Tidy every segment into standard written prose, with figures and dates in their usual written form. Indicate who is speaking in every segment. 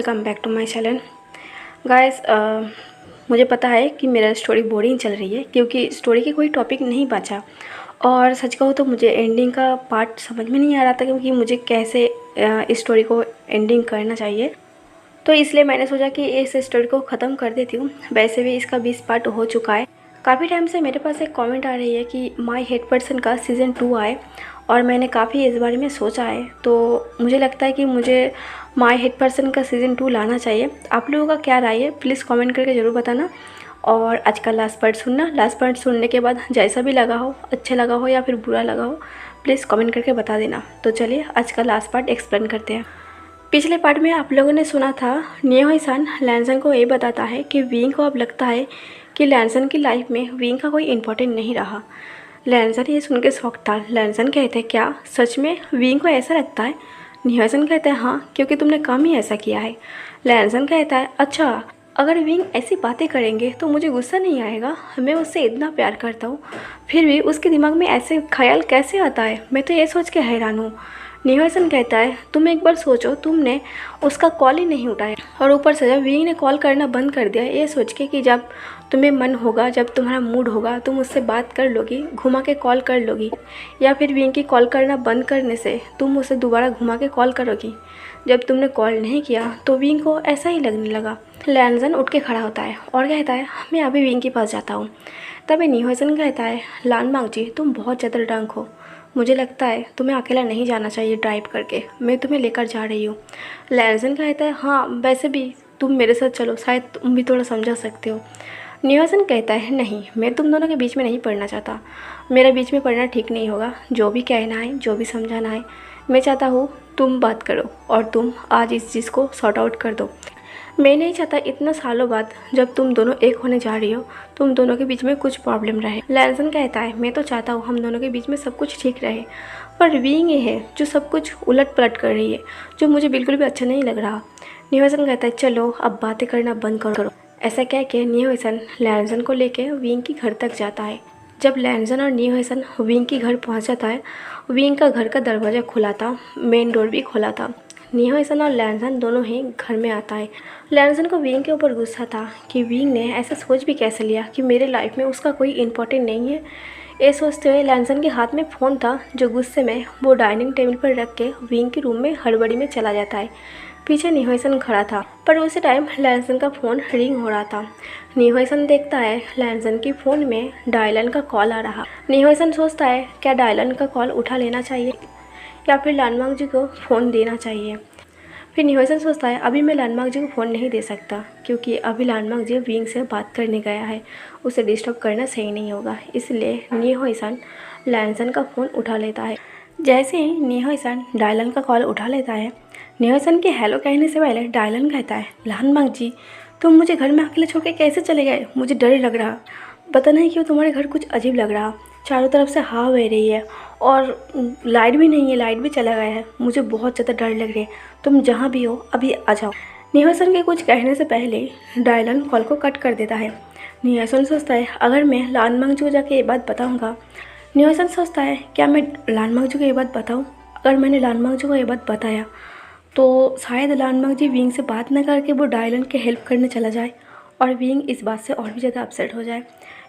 Speaker 1: Welcome back to my channel guys. मुझे पता है कि मेरा स्टोरी बोरिंग चल रही है क्योंकि स्टोरी की कोई टॉपिक नहीं बचा। और सच कहूँ तो मुझे एंडिंग का पार्ट समझ में नहीं आ रहा था क्योंकि मुझे कैसे इस स्टोरी को एंडिंग करना चाहिए। तो इसलिए मैंने सोचा कि इस स्टोरी को ख़त्म कर देती हूँ। वैसे भी इसका 20 पार्ट हो चुका है। काफ़ी टाइम से मेरे पास एक कमेंट आ रही है कि माय हेड पर्सन का सीज़न 2 आए और मैंने काफ़ी इस बारे में सोचा है। तो मुझे लगता है कि मुझे माय हेड पर्सन का सीज़न 2 लाना चाहिए। आप लोगों का क्या राय है प्लीज़ कमेंट करके ज़रूर बताना। और आज का लास्ट पार्ट सुनना। लास्ट पार्ट सुनने के बाद जैसा भी लगा हो, अच्छा लगा हो या फिर बुरा लगा हो, प्लीज़ कमेंट करके बता देना। तो चलिए आज का लास्ट पार्ट एक्सप्लेन करते हैं। पिछले पार्ट में आप लोगों ने सुना था नियो-सान लैनसन को ये बताता है कि विंग को अब लगता है कि लैनसन की लाइफ में विंग का कोई इम्पोर्टेंट नहीं रहा। लैनसन ये सुन के शॉक था। लैनसन कहते हैं क्या सच में विंग को ऐसा लगता है? नियो-सान कहते हैं हाँ, क्योंकि तुमने काम ही ऐसा किया है। लैनसन कहता है अच्छा, अगर विंग ऐसी बातें करेंगे तो मुझे गुस्सा नहीं आएगा? मैं उससे इतना प्यार करता हूँ फिर भी उसके दिमाग में ऐसे ख्याल कैसे आता है? मैं तो ये सोच के हैरान हूँ। नियो-सान कहता है तुम एक बार सोचो, तुमने उसका कॉल ही नहीं उठाया और ऊपर से जब विंग ने कॉल करना बंद कर दिया ये सोच के कि जब तुम्हें मन होगा, जब तुम्हारा मूड होगा तुम उससे बात कर लोगी, घुमा के कॉल कर लोगी, या फिर विंग की कॉल करना बंद करने से तुम उसे दोबारा घुमा के कॉल करोगी। जब तुमने कॉल नहीं किया तो विंग को ऐसा ही लगने लगा। लैनसन उठ के खड़ा होता है और कहता है मैं अभी विंग के पास जाता हूँ। तभी नियो-सान कहता है लान मांग जी तुम बहुत ज़्यादा ड्रंक हो, मुझे लगता है तुम्हें अकेला नहीं जाना चाहिए ड्राइव करके, मैं तुम्हें लेकर जा रही हूँ। लैनसन कहता है हाँ वैसे भी तुम मेरे साथ चलो, शायद तुम भी थोड़ा समझा सकते हो। नियो-सान कहता है नहीं, मैं तुम दोनों के बीच में नहीं पढ़ना चाहता, मेरा बीच में पढ़ना ठीक नहीं होगा। जो भी कहना है, जो भी समझाना है, मैं चाहता हूँ तुम बात करो और तुम आज इस चीज़ को सॉर्ट आउट कर दो। मैं नहीं चाहता इतना सालों बाद जब तुम दोनों एक होने जा रही हो तुम दोनों के बीच में कुछ प्रॉब्लम रहे। लैनसन कहता है मैं तो चाहता हूँ हम दोनों के बीच में सब कुछ ठीक रहे, पर विंग ये है जो सब कुछ उलट पलट कर रही है, जो मुझे बिल्कुल भी अच्छा नहीं लग रहा। नियो-सान कहता है चलो अब बातें करना बंद करो। ऐसा कह के नियो-सान लैनसन को लेकर विंग के घर तक जाता है। जब लैनसन और नियो-सान विंग के घर पहुँच जाता है, विंग का घर का दरवाज़ा खुला था, मेन डोर भी खुला था। नियो-सान और लैनसन दोनों ही घर में आता है। लैनसन को विंग के ऊपर गुस्सा था कि विंग ने ऐसा सोच भी कैसे लिया कि मेरे लाइफ में उसका कोई इम्पोर्टेंट नहीं है। ये सोचते हुए लैनसन के हाथ में फ़ोन था जो गुस्से में वो डाइनिंग टेबल पर रख के विंग के रूम में हड़बड़ी में चला जाता है। पीछे नियो-सान खड़ा था पर उसी टाइम लैनसन का फ़ोन रिंग हो रहा था। नियो-सान देखता है लैनसन की फ़ोन में डायलन का कॉल आ रहा। नियो-सान सोचता है क्या डायलन का कॉल उठा लेना चाहिए या फिर लान मांग जी को फ़ोन देना चाहिए। फिर नियो-सान सोचता है अभी मैं लान मांग जी को फ़ोन नहीं दे सकता क्योंकि अभी लान मांग जी विंग से बात करने गया है, उसे डिस्टर्ब करना सही नहीं होगा। इसलिए नियो-सान लैनसन का फ़ोन उठा लेता है। जैसे ही नियो-सान डायलन का कॉल उठा लेता है, नियो-सान के हेलो कहने से पहले डायलन कहता है लान मांग जी तुम मुझे घर में अकेले छोड़ के कैसे चले गए? मुझे डर लग रहा, पता नहीं क्यों तुम्हारे घर कुछ अजीब लग रहा, चारों तरफ से हवा बह रही है और लाइट भी नहीं है, लाइट भी चला गया है, मुझे बहुत ज़्यादा डर लग रही है, तुम जहाँ भी हो अभी आ जाओ। नियो-सान के कुछ कहने से पहले डायलन कॉल को कट कर देता है। नियो-सान सोचता है अगर मैं लान मांग जी को जाके ये बात बताऊँगा, नियो-सान सोचता है क्या मैं लान मांग जी को ये बात बताऊँ? अगर मैंने लान मांग जी को ये बात बताया तो शायद लान मांग जी विंग से बात न करके वो डायलन के हेल्प करने चला जाए और विंग इस बात से और भी ज़्यादा अपसेट हो जाए।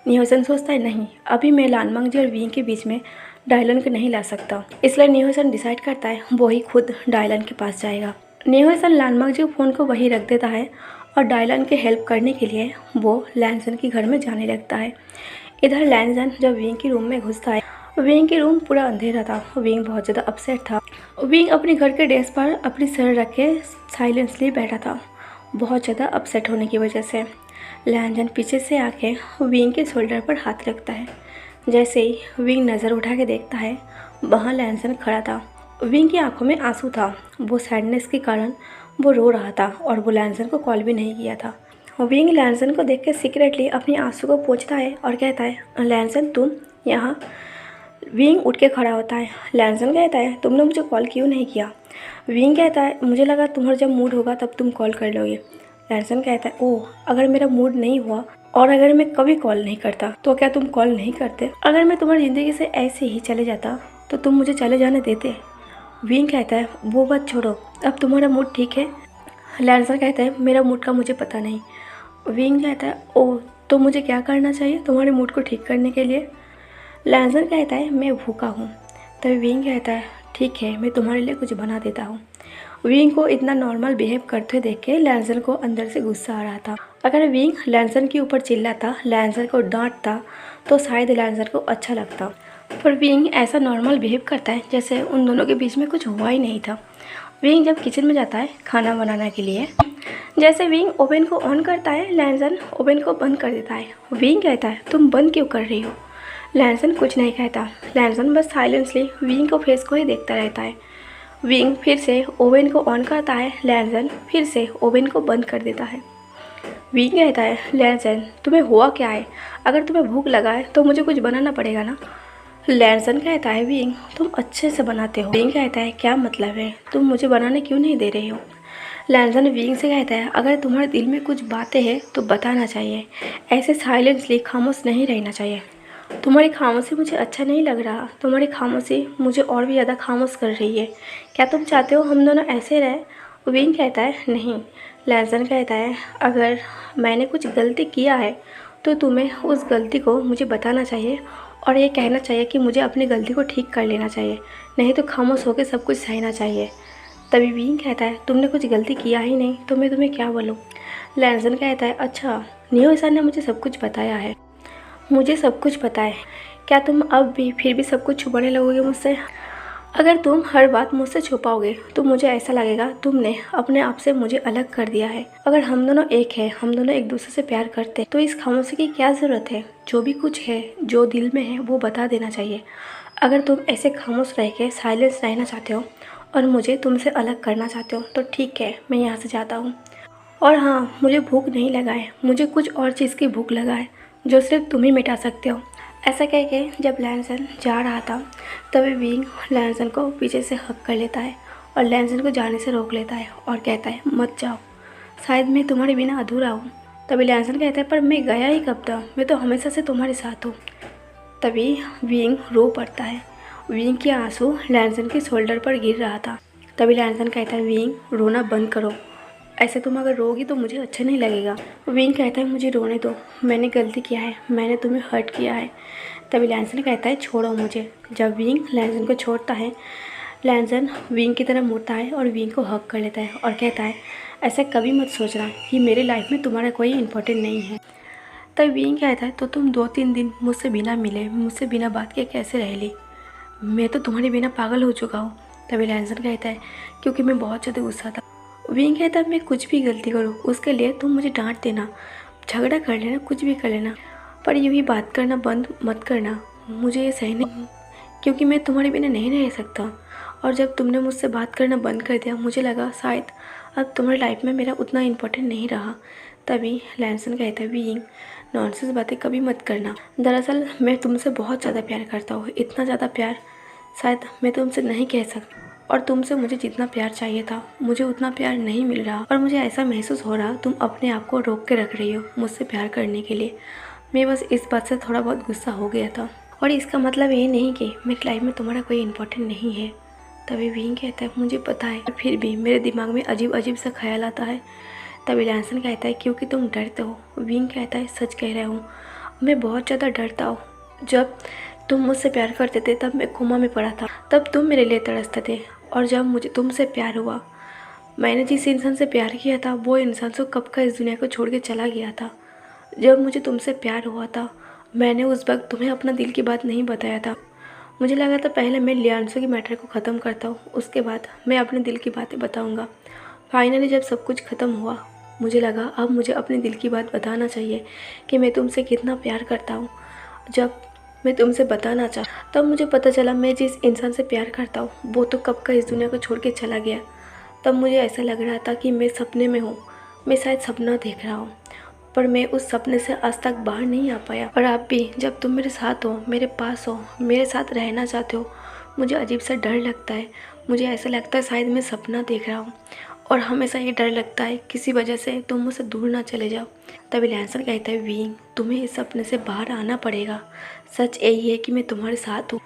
Speaker 1: नियो-सान सोचता है नहीं, अभी मैं लान मांग जी और विंग के बीच में डायलन को नहीं ला सकता। इसलिए नियो-सान डिसाइड करता है वो ही खुद डायलन के पास जाएगा। नियो-सान लान मांग जी के फ़ोन को वहीं रख देता है और डायलन के हेल्प करने के लिए वो लैनसन के घर में जाने लगता है। इधर लैनसन जब विंग के रूम में घुसता है, विंग के रूम पूरा अंधेरा था। विंग बहुत ज़्यादा अपसेट था। विंग अपने घर के डेस्क पर अपनी सर रख के साइलेंसली बैठा था, बहुत ज़्यादा अपसेट होने की वजह से। लैनसन पीछे से आके विंग के शोल्डर पर हाथ रखता है। जैसे ही विंग नज़र उठा के देखता है वहाँ लैनसन खड़ा था। विंग की आंखों में आंसू था, वो सैडनेस के कारण वो रो रहा था और वो लैनसन को कॉल भी नहीं किया था। विंग लैनसन को देख के सीक्रेटली अपने आंसू को पोंछता है और कहता है लैनसन तुम यहाँ। विंग उठ के खड़ा होता है। लैनसन कहता है तुमने मुझे कॉल क्यों नहीं किया? विंग कहता है मुझे लगा तुम्हारा जब मूड होगा तब तुम कॉल कर लोगे। लैनसन कहता है ओह, अगर मेरा मूड नहीं हुआ और अगर मैं कभी कॉल नहीं करता तो क्या तुम कॉल नहीं करते? अगर मैं तुम्हारी ज़िंदगी से ऐसे ही चले जाता तो तुम मुझे चले जाने देते? विंग कहता है वो बात छोड़ो, अब तुम्हारा मूड ठीक है? लैंसर कहता है मेरा मूड का मुझे पता नहीं। विंग कहता है ओह तो मुझे क्या करना चाहिए तुम्हारे मूड को ठीक करने के लिए। लैंसर कहता है मैं भूखा हूँ। तभी विंग कहता है ठीक है मैं तुम्हारे लिए कुछ बना देता हूँ। विंग को इतना नॉर्मल बिहेव करते हुए देख के लैंसर को अंदर से गुस्सा आ रहा था। अगर विंग लैंसर के ऊपर चिल्लाता, लैंसर को डांटता तो शायद लैंसर को अच्छा लगता, पर विंग ऐसा नॉर्मल बिहेव करता है जैसे उन दोनों के बीच में कुछ हुआ ही नहीं था। विंग जब किचन में जाता है खाना बनाने के लिए, जैसे विंग ओवन को ऑन करता है लैंसन ओवन को बंद कर देता है। विंग कहता है तुम बंद क्यों कर रही हो। लैंसन कुछ नहीं कहता, लैंसन बस साइलेंसली विंग को फेस को ही देखता रहता है। विंग फिर से ओवन को ऑन करता है, लैंसन फिर से ओवन को बंद कर देता है। विंग कहता है लैंसन तुम्हें हुआ क्या है, अगर तुम्हें भूख लगा है तो मुझे कुछ बनाना पड़ेगा ना। लैंसन कहता है विंग तुम अच्छे से बनाते हो। विंग कहता है क्या मतलब है, तुम मुझे बनाने क्यों नहीं दे रही हो। लैंसन विंग से कहता है अगर तुम्हारे दिल में कुछ बातें हैं तो बताना चाहिए, ऐसे साइलेंसली खामोश नहीं रहना चाहिए। तुम्हारी खामोशी मुझे अच्छा नहीं लग रहा, तुम्हारी खामोशी मुझे और भी ज़्यादा खामोश कर रही है। क्या तुम चाहते हो हम दोनों ऐसे रहें। विंग कहता है नहीं। लैंसन कहता है अगर मैंने कुछ गलती किया है तो तुम्हें उस गलती को मुझे बताना चाहिए और ये कहना चाहिए कि मुझे अपनी गलती को ठीक कर लेना चाहिए, नहीं तो खामोश होकर सब कुछ सहना चाहिए। तभी विंग कहता है तुमने कुछ गलती किया ही नहीं तो मैं तुम्हें क्या बोलूँ। लैंसन कहता है अच्छा नियो सर ने मुझे सब कुछ बताया है, मुझे सब कुछ पता है, क्या तुम अब भी फिर भी सब कुछ छुपाने लगोगे मुझसे। अगर तुम हर बात मुझसे छुपाओगे तो मुझे ऐसा लगेगा तुमने अपने आप से मुझे अलग कर दिया है। अगर हम दोनों एक है, हम दोनों एक दूसरे से प्यार करते तो इस खामोशी की क्या ज़रूरत है। जो भी कुछ है जो दिल में है वो बता देना चाहिए। अगर तुम ऐसे खामोश रह के साइलेंस रहना चाहते हो और मुझे तुमसे अलग करना चाहते हो तो ठीक है मैं यहाँ से जाता हूँ। और हाँ मुझे भूख नहीं लगा है, मुझे कुछ और चीज़ की भूख लगा है जो सिर्फ तुम ही मिटा सकते हो। ऐसा कह के जब लैंसन जा रहा था तभी विंग लैंसन को पीछे से हक कर लेता है और लैंसन को जाने से रोक लेता है और कहता है मत जाओ, शायद मैं तुम्हारे बिना अधूरा हूँ। तभी लैंसन कहता है पर मैं गया ही कब था, मैं तो हमेशा से तुम्हारे साथ हूँ। तभी विंग रो पड़ता है। विंग के आंसू लैंसन के शोल्डर पर गिर रहा था। तभी लैंसन कहता है विंग रोना बंद करो, ऐसे तुम अगर रोगी तो मुझे अच्छा नहीं लगेगा। विंग कहता है मुझे रोने दो, मैंने गलती किया है, मैंने तुम्हें हर्ट किया है। तभी लैंसन कहता है छोड़ो मुझे। जब विंग लैंसन को छोड़ता है, लैंसन विंग की तरफ मुड़ता है और विंग को हक कर लेता है और कहता है ऐसा कभी मत सोचना कि मेरी लाइफ में तुम्हारा कोई इम्पोर्टेंट नहीं है। तब विंग कहता है तो तुम 2-3 दिन मुझसे बिना मिले, मुझसे बिना बात किए कैसे रह ली, मैं तो तुम्हारे बिना पागल हो चुका हूँ। तभी लैंसन कहता है क्योंकि मैं बहुत ज़्यादा गुस्सा था। विंग कहता है मैं कुछ भी गलती करूँ उसके लिए तुम मुझे डांट देना, झगड़ा कर लेना, कुछ भी कर लेना, पर ये भी बात करना बंद मत करना, मुझे ये सही नहीं, क्योंकि मैं तुम्हारे बिना नहीं रह सकता। और जब तुमने मुझसे बात करना बंद कर दिया मुझे लगा शायद अब तुम्हारी लाइफ में मेरा उतना इम्पोर्टेंट नहीं रहा। तभी लैंसन कहता है विंग नॉनसेंस बातें कभी मत करना, दरअसल मैं तुमसे बहुत ज़्यादा प्यार करता हूँ, इतना ज़्यादा प्यार शायद मैं तुमसे नहीं कह सकता, और तुमसे मुझे जितना प्यार चाहिए था मुझे उतना प्यार नहीं मिल रहा और मुझे ऐसा महसूस हो रहा तुम अपने आप को रोक के रख रही हो मुझसे प्यार करने के लिए। मैं बस इस बात से थोड़ा बहुत गुस्सा हो गया था और इसका मतलब ये नहीं कि मेरी लाइफ में तुम्हारा कोई इम्पोर्टेंट नहीं है। तभी विंग कहता है मुझे पता है, फिर भी मेरे दिमाग में अजीब अजीब सा ख्याल आता है। तभी लैंसन कहता है क्योंकि तुम डरते हो। विंग कहता है सच कह रहा हूँ, मैं बहुत ज़्यादा डरता हूँ। जब तुम मुझसे प्यार करते थे तब मैं कोमा में पड़ा था, तब तुम मेरे लिए तरसते थे, और जब मुझे तुमसे प्यार हुआ, मैंने जिस इंसान से प्यार किया था वो इंसान तो कब का इस दुनिया को छोड़ के चला गया था। जब मुझे तुमसे प्यार हुआ था मैंने उस वक्त तुम्हें अपना दिल की बात नहीं बताया था। मुझे लगा था पहले मैं लियांसो की मैटर को ख़त्म करता हूँ, उसके बाद मैं अपने दिल की बातें बताऊँगा। फाइनली जब सब कुछ ख़त्म हुआ मुझे लगा अब मुझे अपने दिल की बात बताना चाहिए कि मैं तुमसे कितना प्यार करता हूँ। जब मैं तुमसे बताना चाहा तब मुझे पता चला मैं जिस इंसान से प्यार करता हूँ वो तो कब का इस दुनिया को छोड़ के चला गया। तब मुझे ऐसा लग रहा था कि मैं सपने में हूँ, मैं शायद सपना देख रहा हूँ, पर मैं उस सपने से आज तक बाहर नहीं आ पाया। और आप भी जब तुम मेरे साथ हो, मेरे पास हो, मेरे साथ रहना चाहते हो, मुझे अजीब सा डर लगता है। मुझे ऐसा लगता है शायद मैं सपना देख रहा हूँ, और हमेशा ये डर लगता है किसी वजह से तुम मुझसे दूर ना चले जाओ। तभी लैंसन कहता है विंग तुम्हें इस सपने से बाहर आना पड़ेगा, सच यही है कि मैं तुम्हारे साथ हूँ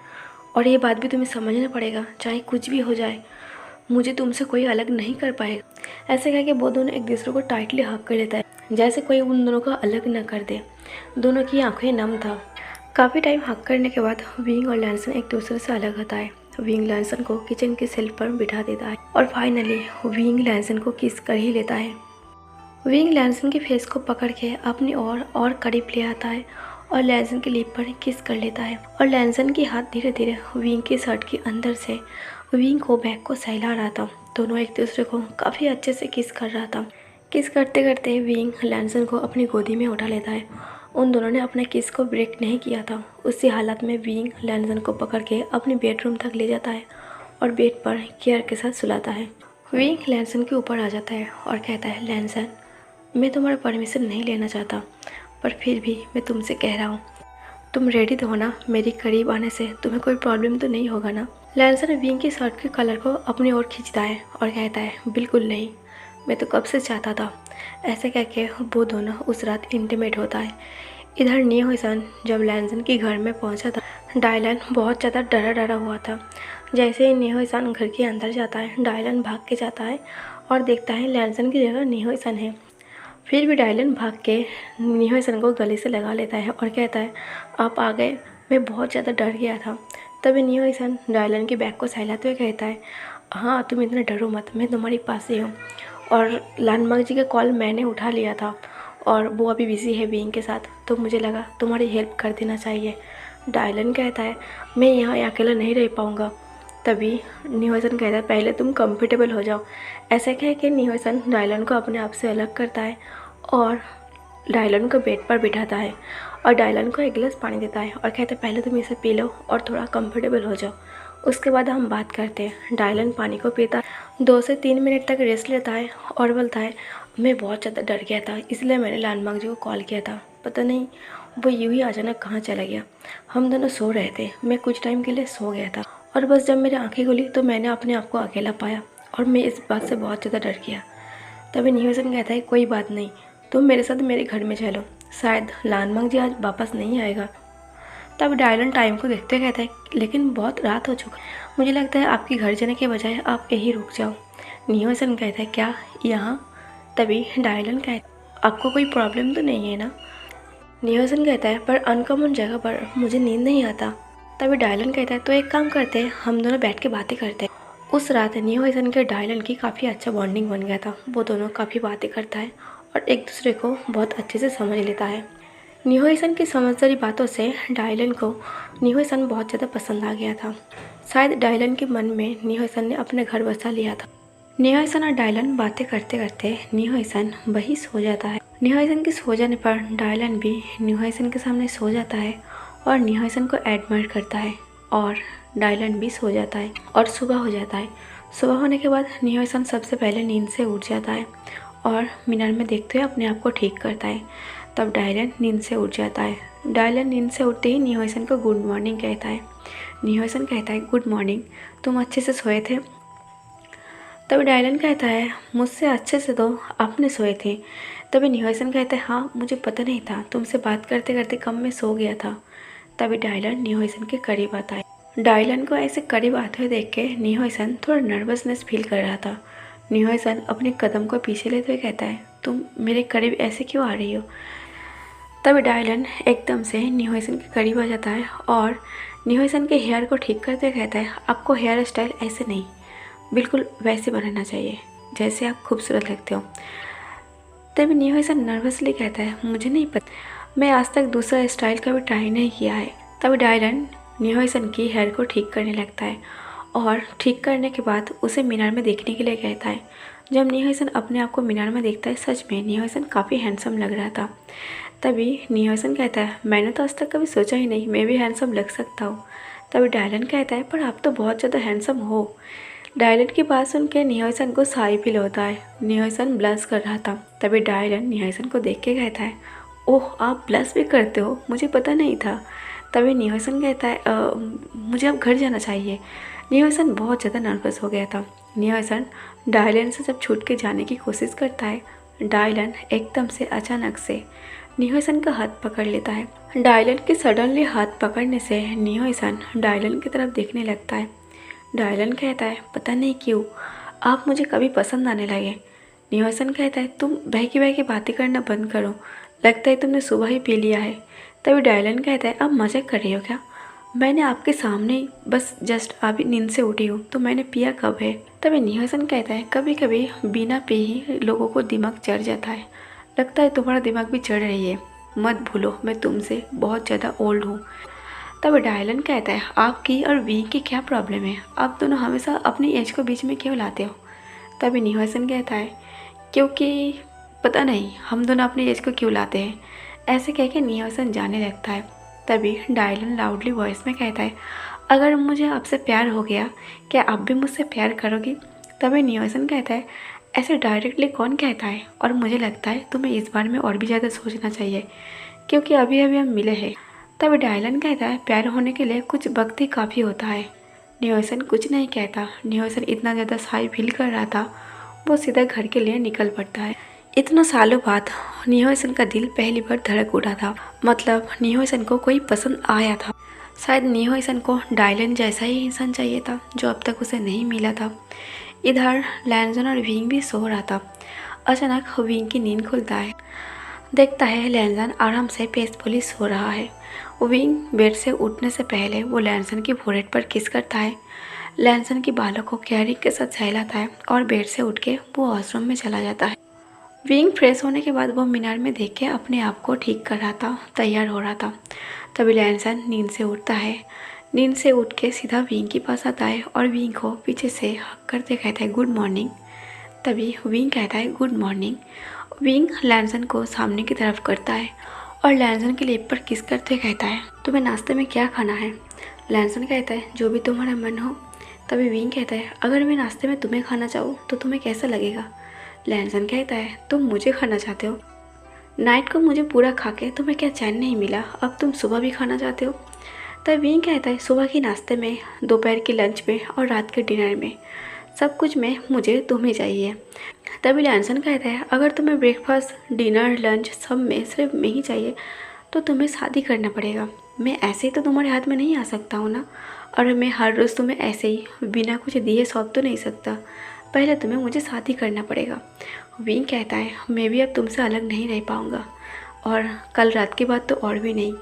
Speaker 1: और ये बात भी तुम्हें समझना पड़ेगा चाहे कुछ भी हो जाए। मुझे तुमसे कोई अलग नहीं कर पाएगा। ऐसे कह के वो दोनों एक दूसरे को टाइटली हक कर लेता है, जैसे कोई उन दोनों को अलग न कर दे। दोनों की आंखें नम था। काफ़ी टाइम हक करने के बाद विंग और लैंसन एक दूसरे से अलग होता है। विंग लैंसन को किचन की शेल्फ पर बिठा देता है और फाइनली विंग लैंसन को किस कर ही लेता है। विंग लैंसन के फेस को पकड़ के अपनी ओर और करीब ले आता है और लैंसन की लिप पर किस कर लेता है और लैंसन की हाथ धीरे धीरे विंग की शर्ट के अंदर से विंग को बैग को सहला रहा था। दोनों एक दूसरे को काफ़ी अच्छे से किस कर रहा था। किस करते करते विंग लैंसन को अपनी गोदी में उठा लेता है। उन दोनों ने अपने किस को ब्रेक नहीं किया था। उसी हालत में विंग लैंसन को पकड़ के अपने बेडरूम तक ले जाता है और बेड पर केयर के साथ सुलाता है। विंग लैंसन के ऊपर आ जाता है और कहता है, लैंसन मैं तुम्हारा परमिशन नहीं लेना चाहता, पर फिर भी मैं तुमसे कह रहा हूँ, तुम रेडी तो हो ना? मेरे करीब आने से तुम्हें कोई प्रॉब्लम तो नहीं होगा ना? लैंसन विंग की शर्ट के कलर को अपनी ओर खींचता है और कहता है, बिल्कुल नहीं, मैं तो कब से चाहता था। ऐसे कह के वो दोनों उस रात इंटीमेट होता है। इधर नियो-हिसन जब लैंसन के घर में पहुंचा था, डायलन बहुत ज़्यादा डरा डरा हुआ था। जैसे ही नियो-हिसन घर के अंदर जाता है, डायलन भाग के जाता है और देखता है लैंसन की जगह नियो-हिसन है। फिर भी डायलन भाग के नियो-हिसन को गले से लगा लेता है और कहता है, आप आ गए, मैं बहुत ज़्यादा डर गया था। तभी नियो-हिसन डायलन के बैग को सहलाते हुए कहता है, हाँ तुम इतना डरो मत, मैं तुम्हारे पास ही हूँ। और लानमंग जी का कॉल मैंने उठा लिया था और वो अभी बिज़ी है विंग के साथ, तो मुझे लगा तुम्हारी हेल्प कर देना चाहिए। डायलन कहता है, मैं यहाँ अकेला नहीं रह पाऊँगा। तभी नियो-हिसन कहता है, पहले तुम कंफर्टेबल हो जाओ। ऐसे कह के नियो-हिसन डायलन को अपने आप से अलग करता है और डायलन को बेड पर बिठाता है और डायलन को एक गिलास पानी देता है और कहता है, पहले तुम इसे पी लो और थोड़ा कंफर्टेबल हो जाओ, उसके बाद हम बात करते हैं। डायलन पानी को पीता है, 2 से 3 मिनट तक रेस्ट लेता है और बोलता है, मैं बहुत ज़्यादा डर गया था, इसलिए मैंने लानमंग जी को कॉल किया था। पता नहीं वो यूँ ही अचानक कहाँ चला गया। हम दोनों सो रहे थे, मैं कुछ टाइम के लिए सो गया था और बस जब मेरी आंखें खुली तो मैंने अपने आप को अकेला पाया और मैं इस बात से बहुत ज़्यादा डर गया। तभी नियो-हिसन कहता है, कोई बात नहीं, तुम मेरे साथ मेरे घर में चलो, शायद लानमंग जी आज वापस नहीं आएगा। तब डायलन टाइम को देखते कहता है, लेकिन बहुत रात हो चुका, मुझे लगता है आपके घर जाने के बजाय आप यहीं रुक जाओ। नियो-हिसन कहता है, क्या यहाँ? तभी डायलन कहता है, आपको कोई प्रॉब्लम तो नहीं है ना? नियो-हिसन कहता है, पर अनकॉमन जगह पर मुझे नींद नहीं आता। तभी डायलन कहता है, तो एक काम करते हैं, हम दोनों बैठ के बातें करते हैं। उस रात नियो-हिसन के डायलन की काफ़ी अच्छा बॉन्डिंग बन गया था। वो दोनों काफ़ी बातें करता है और एक दूसरे को बहुत अच्छे से समझ लेता है। नियो-हिसन की समझदारी बातों से डायलन को नियो-हिसन बहुत ज़्यादा पसंद आ गया था। शायद डायलन के मन में नियो-हिसन ने अपने घर बसा लिया था। नियो-हिसन और डायलन बातें करते करते नियो-हिसन वहीं सो जाता है। नियो-हिसन के सो जाने पर डायलन भी नियो-हिसन के सामने सो जाता है और नियो-हिसन को एडमायर करता है और डायलन भी सो जाता है और सुबह हो जाता है। सुबह होने के बाद नियो-हिसन सबसे पहले नींद से उठ जाता है और मिरर में देखते हुए अपने आप को ठीक करता है। तब डायलन नींद से उठ जाता है। डायलन नींद से उठते ही नियो-हिसन को गुड मॉर्निंग कहता है। नियो-हिसन कहता है, गुड मॉर्निंग, तुम अच्छे से सोए थे? तभी डायलन कहता है, मुझसे अच्छे से तो आपने सोए थे। तभी नियो-हिसन कहता है, हाँ मुझे पता नहीं था, तुमसे बात करते करते कब मैं सो गया था। तभी डायलन नियो-हिसन के करीब आता है। डायलन को ऐसे करीब आते हुए देख के नियो-हिसन थोड़ा नर्वसनेस फील कर रहा था। नियो-हिसन अपने कदम को पीछे लेते हुए कहता है, तुम मेरे करीब ऐसे क्यों आ रही हो? तभी डायलन एकदम से नियो-हिसन के करीब आ जाता है और नियो-हिसन के हेयर को ठीक करते हुए कहता है, आपको हेयर स्टाइल ऐसे नहीं, बिल्कुल वैसे बनाना चाहिए जैसे आप खूबसूरत लगते हो। तभी नियो-हिसन नर्वसली कहता है, मुझे नहीं पता, मैं आज तक दूसरा स्टाइल कभी ट्राई नहीं किया है। तभी डायलन नियो-हिसन की हेयर को ठीक करने लगता है और ठीक करने के बाद उसे मिरर में देखने के लिए कहता है। जब नियो-हिसन अपने आप को मिरर में देखता है, सच में नियो-हिसन काफ़ी हैंडसम लग रहा था। तभी नियो-हिसन कहता है, मैंने तो आज तक कभी सोचा ही नहीं मैं भी हैंडसम लग सकता हूँ। तभी डायलन कहता है, पर आप तो बहुत ज़्यादा हैंडसम हो। डायलन की बात सुन के नियो-हिसन को शाई फील होता है। नियो-हिसन ब्लश कर रहा था। तभी डायलन नियो-हिसन को देख के कहता है, ओह आप ब्लश भी करते हो, मुझे पता नहीं था। तभी नियो-हिसन कहता है, मुझे अब घर जाना चाहिए। नियो-हिसन बहुत ज़्यादा नर्वस हो गया था। नियो-हिसन डायलन से जब छूट के जाने की कोशिश करता है, डायलन एकदम से अचानक से नियो-हिसन का हाथ पकड़ लेता है। डायलन के सडनली हाथ पकड़ने से नियो-हिसन डायलन की तरफ देखने लगता है। डायलन कहता है पता नहीं क्यों आप मुझे कभी पसंद आने लगे। निहोसन कहता है तुम बहकी बातें करना बंद करो, लगता है तुमने सुबह ही पी लिया है। तभी डायलन कहता है अब मजाक कर रही हो क्या? मैंने आपके सामने ही बस जस्ट अभी नींद से उठी हूँ, तो मैंने पिया कब है? तभी निहोसन कहता है कभी कभी बिना पी ही लोगों को दिमाग चढ़ जाता है, लगता है तुम्हारा दिमाग भी चढ़ रही है। मत भूलो मैं तुमसे बहुत ज़्यादा ओल्ड हूँ। तब डायलन कहता है आपकी और वी की क्या प्रॉब्लम है? आप दोनों हमेशा अपनी एज को बीच में क्यों लाते हो? तभी निहोसन कहता है क्योंकि पता नहीं हम दोनों अपनी एज को क्यों लाते हैं। ऐसे कह के निहोसन जाने लगता है। तभी डायलन लाउडली वॉइस में कहता है अगर मुझे आपसे प्यार हो गया, क्या आप भी मुझसे प्यार करोगी? तभी निहोसन कहता है ऐसे डायरेक्टली कौन कहता है, और मुझे लगता है तुम्हें इस बारे में और भी ज़्यादा सोचना चाहिए, क्योंकि अभी अभी हम मिले हैं। तभी डायलन कहता है प्यार होने के लिए कुछ वक्त ही काफ़ी होता है। निहोसन कुछ नहीं कहता। निहोसन इतना ज़्यादा शाय फील कर रहा था, वो सीधा घर के लिए निकल पड़ता है। इतना सालों बाद निहोसन का दिल पहली बार धड़क उठा था, मतलब निहोसन को कोई पसंद आया था। शायद निहोसन को डायलन जैसा ही इंसान चाहिए था जो अब तक उसे नहीं मिला था। इधर लैंजन और विंग भी सो रहा था। अचानक विंग की नींद खुलता है, देखता है लैंजन आराम से पीसफुली सो रहा है। विंग बेड से उठने से पहले वो लैंसन की फोrehead पर किस करता है, लैंसन की बालों को केयरिंग के साथ सहलाता है और बेड से उठ के वो वॉशरूम में चला जाता है। विंग फ्रेश होने के बाद वो मीनार में देख के अपने आप को ठीक कर रहा था, तैयार हो रहा था। तभी लैंसन नींद से उठता है। नींद से उठ के सीधा विंग के पास आता है और विंग को पीछे से हक करते कहता है गुड मॉर्निंग। तभी विंग कहता है गुड मॉर्निंग। विंग लैंसन को सामने की तरफ करता है और लैंसन के लिप पर किस करते कहता है तुम्हें नाश्ते में क्या खाना है? लैंसन कहता है जो भी तुम्हारा मन हो। तभी विंग कहता है अगर मैं नाश्ते में तुम्हें खाना चाहूँ तो तुम्हें कैसा लगेगा? लैंसन कहता है तुम मुझे खाना चाहते हो? नाइट को मुझे पूरा खा के तुम्हें क्या चैन नहीं मिला, अब तुम सुबह भी खाना चाहते हो? तब विंग कहता है सुबह के नाश्ते में, दोपहर के लंच में और रात के डिनर में, सब कुछ में मुझे तुम्हें चाहिए। तभी लैंसन कहता है अगर तुम्हें ब्रेकफास्ट डिनर लंच सब में सिर्फ मैं ही चाहिए तो तुम्हें शादी करना पड़ेगा। मैं ऐसे ही तो तुम्हारे हाथ में नहीं आ सकता हूँ ना, और मैं हर रोज़ तुम्हें ऐसे ही बिना कुछ दिए सौंप तो नहीं सकता, पहले तुम्हें मुझे शादी करना पड़ेगा। विंग कहता है मैं भी अब तुमसे अलग नहीं रह पाऊँगा, और कल रात की बात तो और भी नहीं।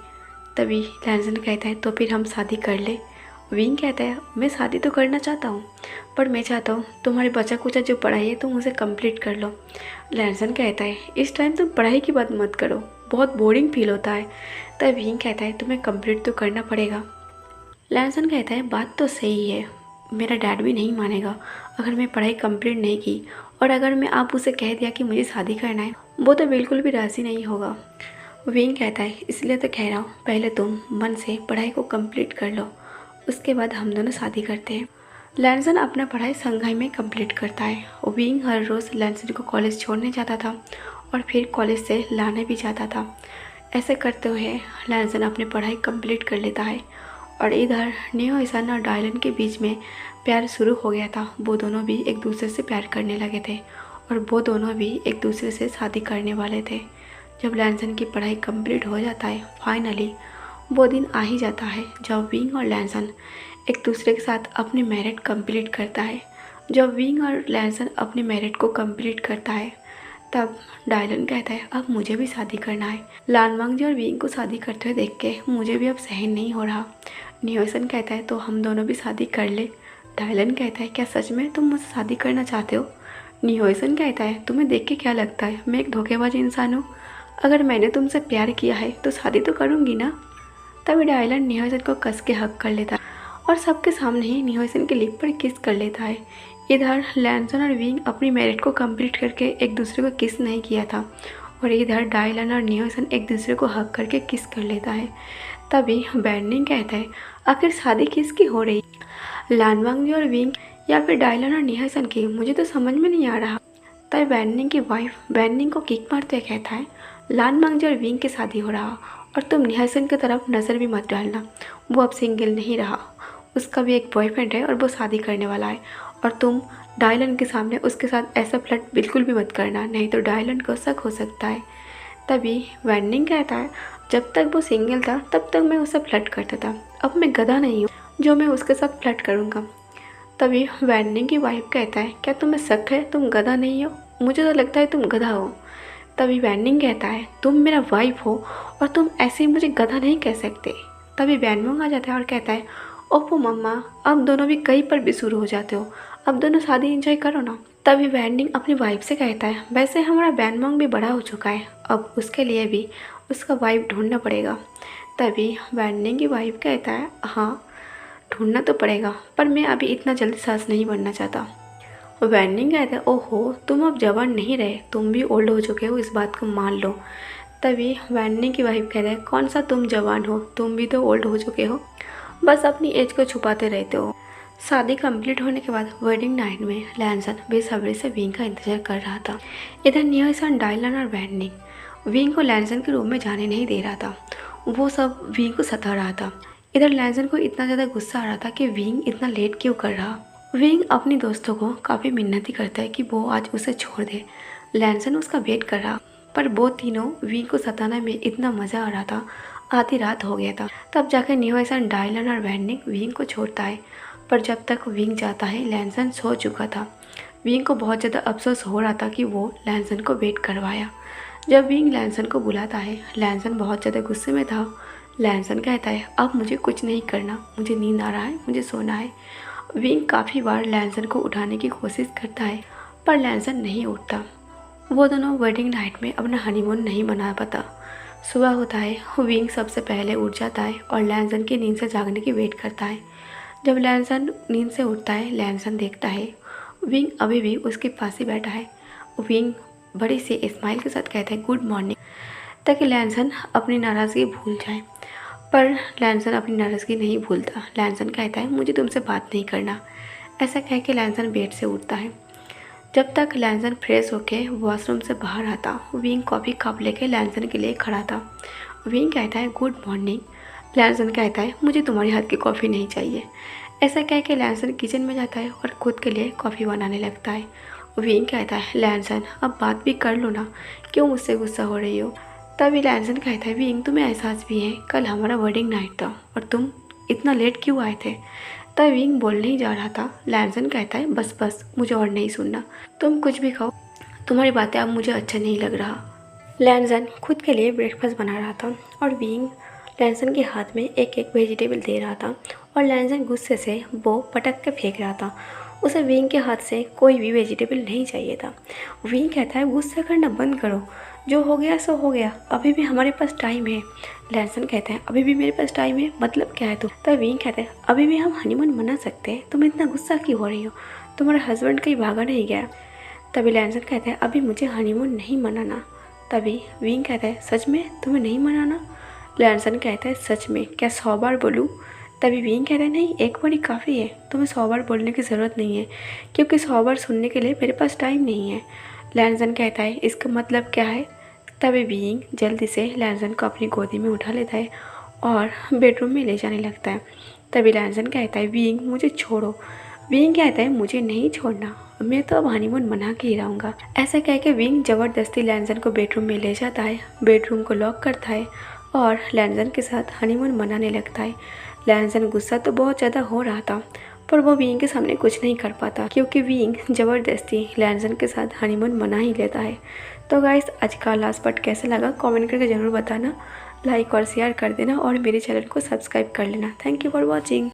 Speaker 1: तभी लैंसन कहता है तो फिर हम शादी कर ले। विंग कहता है मैं शादी तो करना चाहता हूँ, पर मैं चाहता हूँ तुम्हारी बचा कुचा जो पढ़ाई है तुम उसे कंप्लीट कर लो। लैंसन कहता है इस टाइम तुम पढ़ाई की बात मत करो, बहुत बोरिंग फील होता है। तब विंग कहता है तुम्हें कंप्लीट तो करना पड़ेगा। लैंसन कहता है बात तो सही है, मेरा डैड भी नहीं मानेगा अगर मैं पढ़ाई कंप्लीट नहीं की, और अगर मैं आप उसे कह दिया कि मुझे शादी करना है वो तो बिल्कुल भी राज़ी नहीं होगा। विंग कहता है इसलिए तो कह रहा हूँ पहले तुम मन से पढ़ाई को कंप्लीट कर लो, उसके बाद हम दोनों शादी करते हैं। लैंसन अपना पढ़ाई संघाई में कंप्लीट करता है। विंग हर रोज़ लैंसन को कॉलेज छोड़ने जाता था और फिर कॉलेज से लाने भी जाता था। ऐसे करते हुए लैंसन अपनी पढ़ाई कंप्लीट कर लेता है, और इधर निहोसन और डायलन के बीच में प्यार शुरू हो गया था। वो दोनों भी एक दूसरे से प्यार करने लगे थे और वो दोनों भी एक दूसरे से शादी करने वाले थे। जब लैंसन की पढ़ाई कंप्लीट हो जाता है फाइनली, वो दिन आ ही जाता है जब विंग और लैंसन एक दूसरे के साथ अपनी मैरिज कंप्लीट करता है। जब विंग और लैंसन अपनी मैरिज को कंप्लीट करता है तब डायलन कहता है अब मुझे भी शादी करना है। लानवांगजी और विंग को शादी करते हुए देख के मुझे भी अब सहन नहीं हो रहा। निहोसन कहता है तो हम दोनों भी शादी कर ले। डायलन कहता है क्या सच में तुम मुझसे शादी करना चाहते हो? निहोसन कहता है तुम्हें देख के क्या लगता है मैं एक धोखेबाज इंसान हूँ? अगर मैंने तुमसे प्यार किया है तो शादी तो करूँगी ना। तभी डायलन निहोसन को कस के हक कर लेता है और सबके सामने ही निहोसन के लिप पर किस कर लेता है। इधर लैंसन और विंग अपनी मैरिज को कंप्लीट करके एक दूसरे को किस नहीं किया था, और इधर डायलन और निहोसन एक दूसरे को हक करके किस कर लेता है। तभी बैनिंग कहता है आखिर शादी किसकी हो रही, लानवांगजी और विंग या फिर डायलन और निहोसन की? मुझे तो समझ में नहीं आ रहा। तभी बैनिंग की वाइफ बैनिंग को किक मारते कहता है लानवांगजी और विंग की शादी हो रहा, और तुम निहोसन की तरफ नज़र भी मत डालना, वो अब सिंगल नहीं रहा, उसका भी एक बॉयफ्रेंड है और वो शादी करने वाला है, और तुम डायलन के सामने उसके साथ ऐसा फ्लर्ट बिल्कुल भी मत करना, नहीं तो डायलन को शक हो सकता है। तभी वैनिंग कहता है जब तक वो सिंगल था तब तक मैं उससे फ्लर्ट करता था, अब मैं गधा नहीं हूँ जो मैं उसके साथ फ्लर्ट करूँगा। तभी वैंडिंग की वाइफ कहता है, क्या तुम्हें शक है तुम गधा नहीं हो? मुझे तो लगता है तुम गधा हो। तभी वैंडिंग कहता है, तुम मेरा वाइफ हो और तुम ऐसे ही मुझे गधा नहीं कह सकते। तभी वैनमोंग आ जाता है और कहता है, ओप्पो मम्मा, अब दोनों भी कहीं पर भी शुरू हो जाते हो, अब दोनों शादी एंजॉय करो ना। तभी वैंडिंग अपनी वाइफ से कहता है, वैसे हमारा वैनमोंग भी बड़ा हो चुका है, अब उसके लिए भी उसका वाइफ ढूंढना पड़ेगा। तभी वैंडिंग की वाइफ कहता है, हाँ ढूंढना तो पड़ेगा, पर मैं अभी इतना जल्दी सास नहीं बनना चाहता। वैंडिंग कहता है, ओहो तुम अब जवान नहीं रहे, तुम भी ओल्ड हो चुके हो, इस बात को मान लो। तभी वैंडिंग की वाइफ कहता है, कौन सा तुम जवान हो, तुम भी तो ओल्ड हो चुके हो, बस अपनी एज को छुपाते रहते हो। शादी कंप्लीट होने के बाद वेडिंग नाइट में लैंसन बेसब्री से विंग का इंतजार कर रहा था। इधर नियोसन, डायलन और वैंडिंग विंग को लैंसन के रूम में जाने नहीं दे रहा था। वो सब विंग को सता रहा था। इधर लैंसन को इतना ज़्यादा गुस्सा आ रहा था कि विंग इतना लेट क्यों कर रहा। विंग अपनी दोस्तों को काफ़ी मिन्नती करता है कि वो आज उसे छोड़ दे। लैंसन उसका वेट कर रहा, पर वो तीनों विंग को सताने में इतना मज़ा आ रहा था, आधी रात हो गया था। तब जाकर नियोसन, डायलन और वैंडिंग विंग को छोड़ता है, पर जब तक विंग जाता है लैंसन सो चुका था। विंग को बहुत ज़्यादा अफसोस हो रहा था कि वो लैंसन को वेट करवाया। जब विंग लैंसन को बुलाता है, लैंसन बहुत ज़्यादा गुस्से में था। लैंसन कहता है, अब मुझे कुछ नहीं करना, मुझे नींद आ रहा है, मुझे सोना है। विंग काफ़ी बार लैंसन को उठाने की कोशिश करता है, पर लैंसन नहीं उठता। वो दोनों वेडिंग नाइट में अपना हनीमून नहीं मना पाता। सुबह होता है, विंग सबसे पहले उठ जाता है और लैंसन की नींद से जागने की वेट करता है। जब लैंसन नींद से उठता है, लैंसन देखता है विंग अभी भी उसके पास ही बैठा है। विंग बड़ी सी स्माइल के साथ कहता है, गुड मॉर्निंग, ताकि लैंसन अपनी नाराज़गी भूल जाए। पर लैंसन अपनी नाराज़गी नहीं भूलता। लैंसन कहता है, मुझे तुमसे बात नहीं करना। ऐसा कह के लैंसन बेड से उठता है। जब तक लैंसन फ्रेश होके वॉशरूम से बाहर आता, विंग कॉफ़ी कप लेके लैंसन के लिए खड़ा था। विंग कहता है, गुड मॉर्निंग। लैंसन कहता है, मुझे तुम्हारे हाथ की कॉफ़ी नहीं चाहिए। ऐसा कह के लैंसन किचन में जाता है और खुद के लिए कॉफ़ी बनाने लगता है। विंग कहता है, लैंसन अब बात भी कर लो ना, क्यों मुझसे गुस्सा हो रही हो। तभी लैंसन कहता है, विंग तुम्हें एहसास भी है कल हमारा वेडिंग नाइट था और तुम इतना लेट क्यों आए थे। तब विंग बोलने ही जा रहा था। लैंसन कहता है, बस बस मुझे और नहीं सुनना, तुम कुछ भी खाओ, तुम्हारी बातें अब मुझे अच्छा नहीं लग रहा। लैंसन खुद के लिए ब्रेकफास्ट बना रहा था और विंग लैंसन के हाथ में एक एक वेजिटेबल दे रहा था और लैंसन गुस्से से वो पटक के फेंक रहा था। उसे विंग के हाथ से कोई भी वेजिटेबल नहीं चाहिए था। विंग कहता है, गुस्सा करना बंद करो, जो हो गया सो हो गया, अभी भी हमारे पास टाइम है। लैंसन कहता है, अभी भी मेरे पास टाइम है, मतलब क्या है तुम। तब विंग कहता है, अभी भी हम हनीमून मना सकते हैं, तुम इतना गुस्सा क्यों हो रही हो, तुम्हारा हस्बैंड कहीं भागा नहीं गया। तभी लैंसन कहता है, अभी मुझे हनीमून नहीं मनाना। तभी विंग कहता है, सच में तुम्हें नहीं मनाना। लैंसन कहता है, सच में, क्या 100 बार बोलूँ। तभी विंग कहता है, नहीं एक बार ही काफ़ी है, तुम्हें 100 बार बोलने की ज़रूरत नहीं है, क्योंकि 100 बार सुनने के लिए मेरे पास टाइम नहीं है। लैंसन कहता है, इसका मतलब क्या है। तभी विंग जल्दी से लैंसन को अपनी गोदी में उठा लेता है और बेडरूम में ले जाने लगता है। तभी लैंसन कहता है, विंग मुझे छोड़ो। विंग कहता है, मुझे नहीं छोड़ना, मैं तो अब हनीमून मना के ही रहूँगा। ऐसा कह के विंग ज़बरदस्ती लैंसन को बेडरूम में ले जाता है, बेडरूम को लॉक करता है और लैंसन के साथ हनीमून मनाने लगता है। लैंसन गुस्सा तो बहुत ज़्यादा हो रहा था, पर वो विंग के सामने कुछ नहीं कर पाता, क्योंकि विंग ज़बरदस्ती लैंसन के साथ हनीमून मना ही लेता है। तो गाइस, आज का लास्ट पार्ट कैसा लगा कमेंट करके ज़रूर बताना, लाइक और शेयर कर देना और मेरे चैनल को सब्सक्राइब कर लेना। Thank you for watching.